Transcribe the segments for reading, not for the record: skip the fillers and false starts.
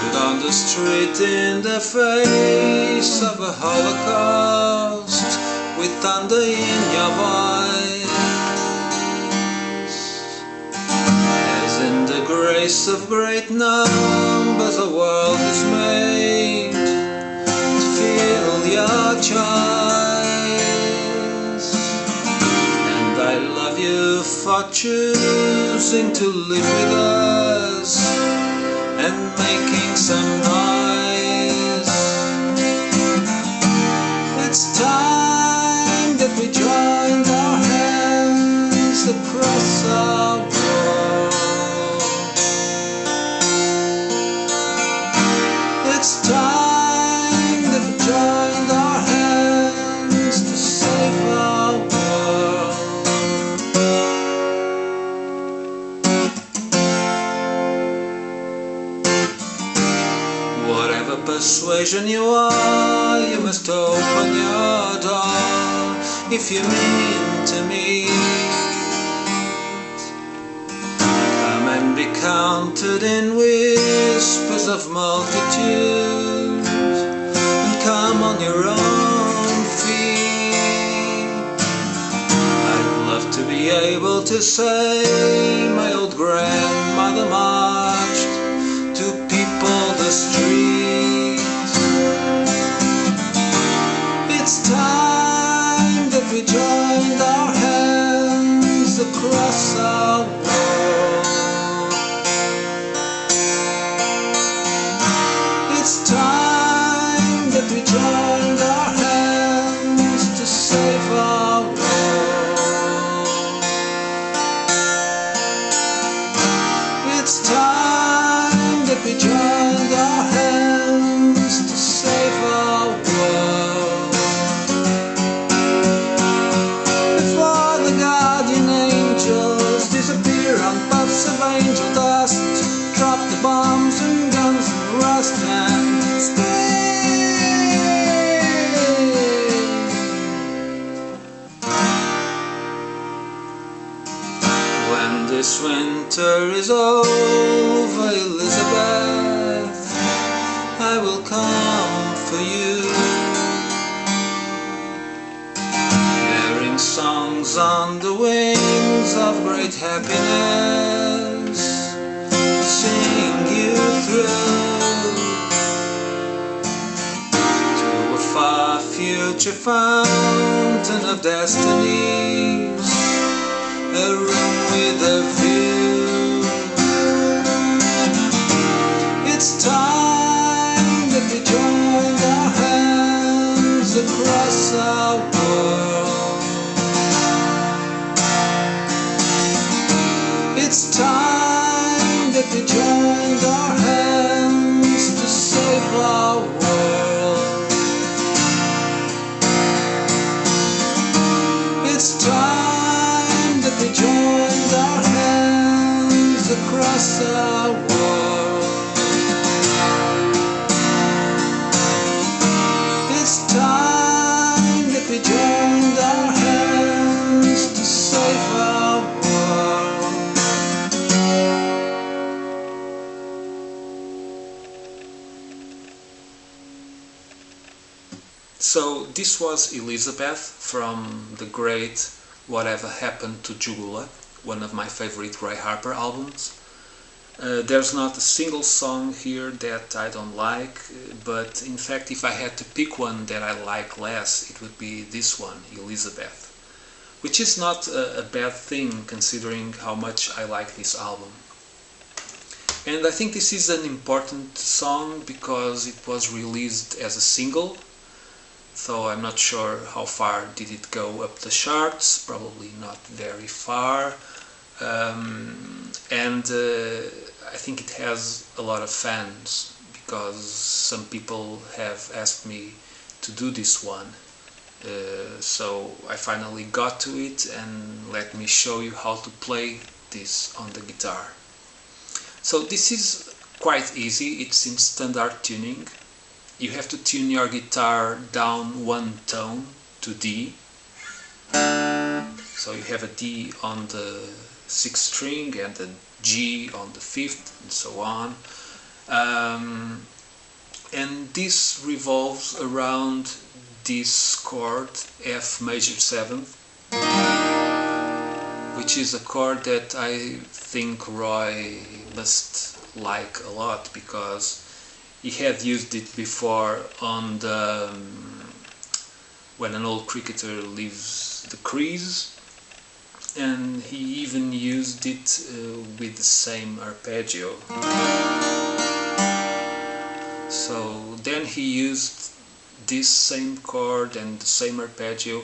stood on the street in the face of a holocaust, with thunder in your voice. As in the grace of great numbers, a world is made to fill your choice. And I love you for choosing to live with us and making some noise. It's time that we joined our hands across our world. It's time that we joined our hands to save our world. Whatever persuasion you are, you must open your door if you mean to meet. Come and be counted in whispers of multitudes, and come on your own feet. I'd love to be able to say my old grandmother marched to people the streets. It's time that we joined our hands across our world. It's time that we joined our hands to save our world. It's time that we joined our hands to save our world. Before the guardian angels disappear on puffs of angel dust, drop the bombs and guns and rust and scream. When this winter is over, Elizabeth, I will come for you, bearing songs on the wings of great happiness, sing you through to a far future fountain of destinies, a room with a view. It's time that we joined our hands across our world. It's time that we joined our hands to save our world. It's time that we joined our hands across our world. It's time that we joined our hands to save our world. So this was Elizabeth from the great Whatever Happened to Jugula, one of my favorite Roy Harper albums. There's not a single song here that I don't like, but in fact if I had to pick one that I like less, it would be this one, Elizabeth, which is not a bad thing considering how much I like this album. And I think this is an important song because it was released as a single, so I'm not sure how far did it go up the charts, probably not very far. And I think it has a lot of fans because some people have asked me to do this one. So I finally got to it, and let me show you how to play this on the guitar. So this is quite easy, it's in standard tuning. You have to tune your guitar down one tone to D. So you have a D on the 6th string and a G on the 5th and so on. And this revolves around this chord F major 7th, which is a chord that I think Roy must like a lot, because he had used it before on the When an Old Cricketer Leaves the Crease, and he even used it with the same arpeggio. So then he used this same chord and the same arpeggio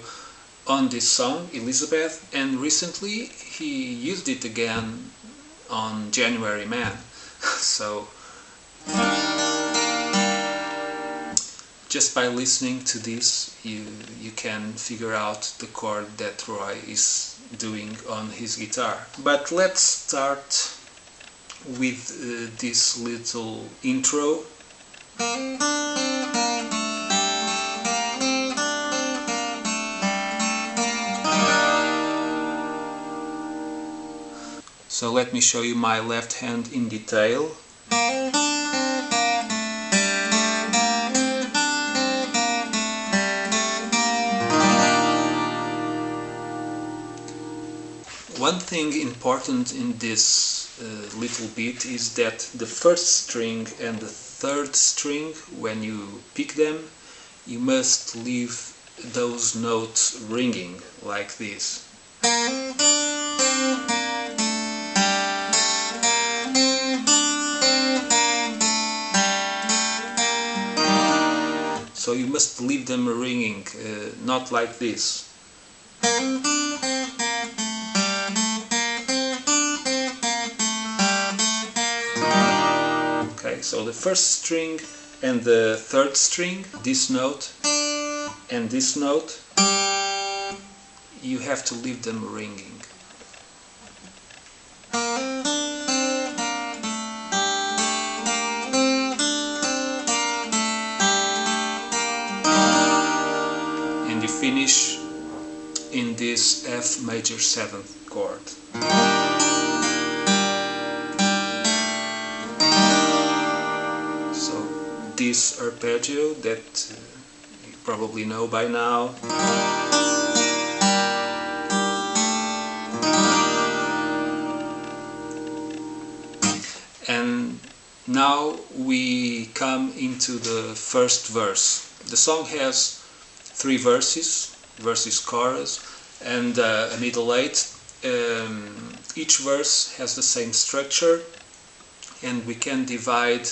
on this song, Elizabeth, and recently he used it again on January Man. So just by listening to this, you can figure out the chord that Roy is doing on his guitar. But let's start with this little intro. So let me show you my left hand in detail. One thing important in this little bit is that the first string and the third string, when you pick them, you must leave those notes ringing like this. So you must leave them ringing, not like this. Okay, so the first string and the third string, this note and this note, you have to leave them ringing. And you finish in this F major 7th chord. So this arpeggio that you probably know by now. And now we come into the first verse. The song has 3 verses, chorus, and a middle 8. Each verse has the same structure, and we can divide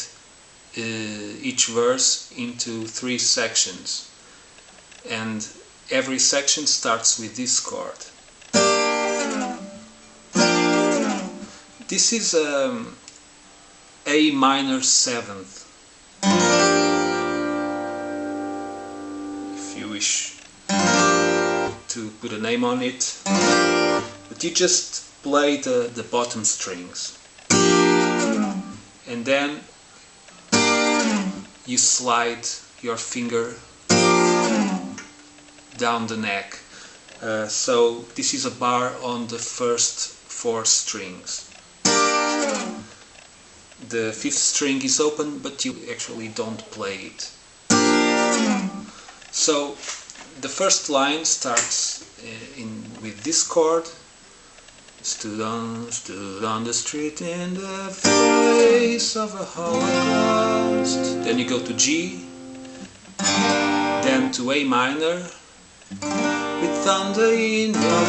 each verse into 3 sections. And every section starts with this chord. This is A minor 7th, if you wish to put a name on it, but you just play the bottom strings, and then you slide your finger down the neck. So this is a bar on the first 4 strings. The 5th string is open, but you actually don't play it. So the first line starts with this chord. Stood on the street in the face of a Holocaust. Then you go to G, then to A minor, with thunder in your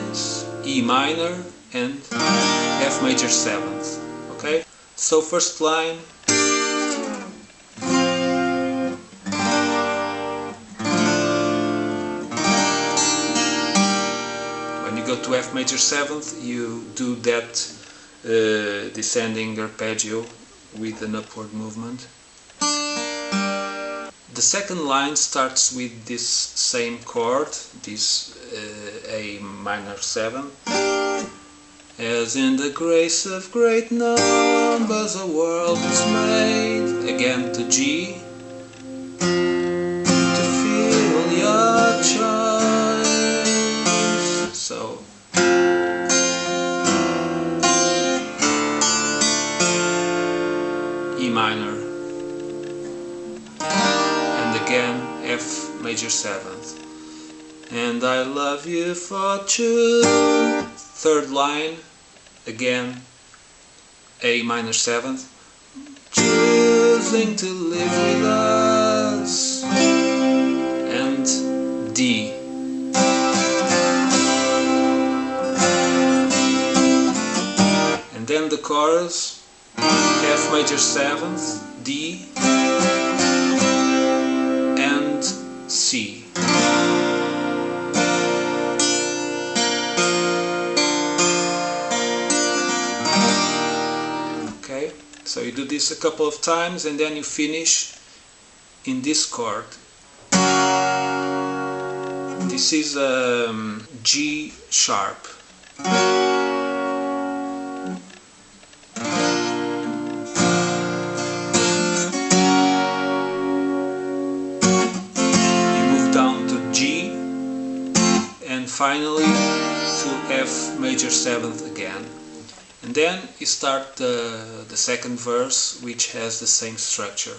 voice, E minor, and F major 7th. Okay? So first line. Go to F major 7th, you do that descending arpeggio with an upward movement. The second line starts with this same chord, this A minor 7. As in the grace of great numbers a world is made. Again to G, to feel your choice. So E minor, and again F major 7th. And I love you for true. Third line, again A minor 7th. Choosing to live with us, and D. And then the chorus, F major 7th, D, and C. Okay, so you do this a couple of times and then you finish in this chord. This is G sharp. And finally to F major 7th again. And then you start the second verse, which has the same structure.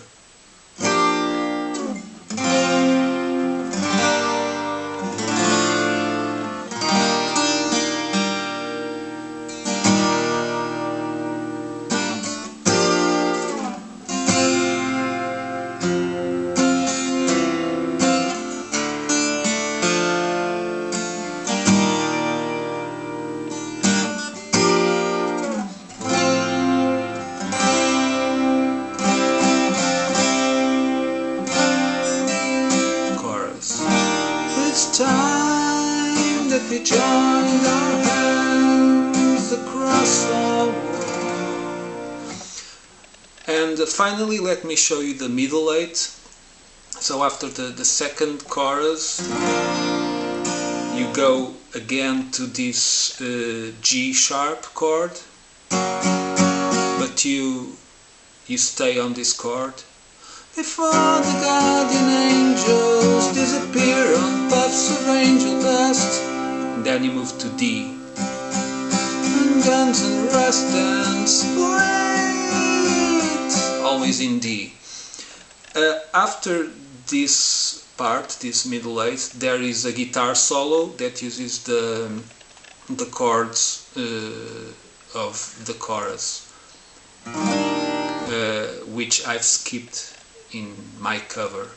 It's time that we joined our hands across the world. And finally, let me show you the middle 8. So after the second chorus, you go again to this G sharp chord, but you stay on this chord. Before the guardian angels disappear on puffs of angel dust. And then you move to D. And guns and rust and split, always in D. After this part, this middle 8, there is a guitar solo that uses the chords of the chorus, which I've skipped in my cover,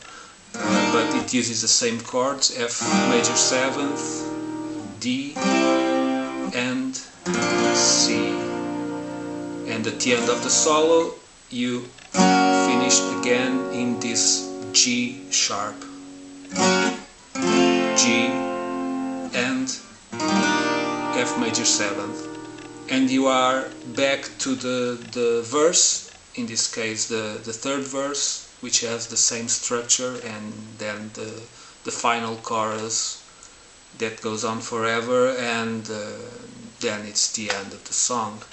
but it uses the same chords, F major 7th, D, and C. And at the end of the solo you finish again in this G sharp, G and F major 7th, and you are back to the verse, in this case the third verse, which has the same structure, and then the final chorus that goes on forever, and then it's the end of the song.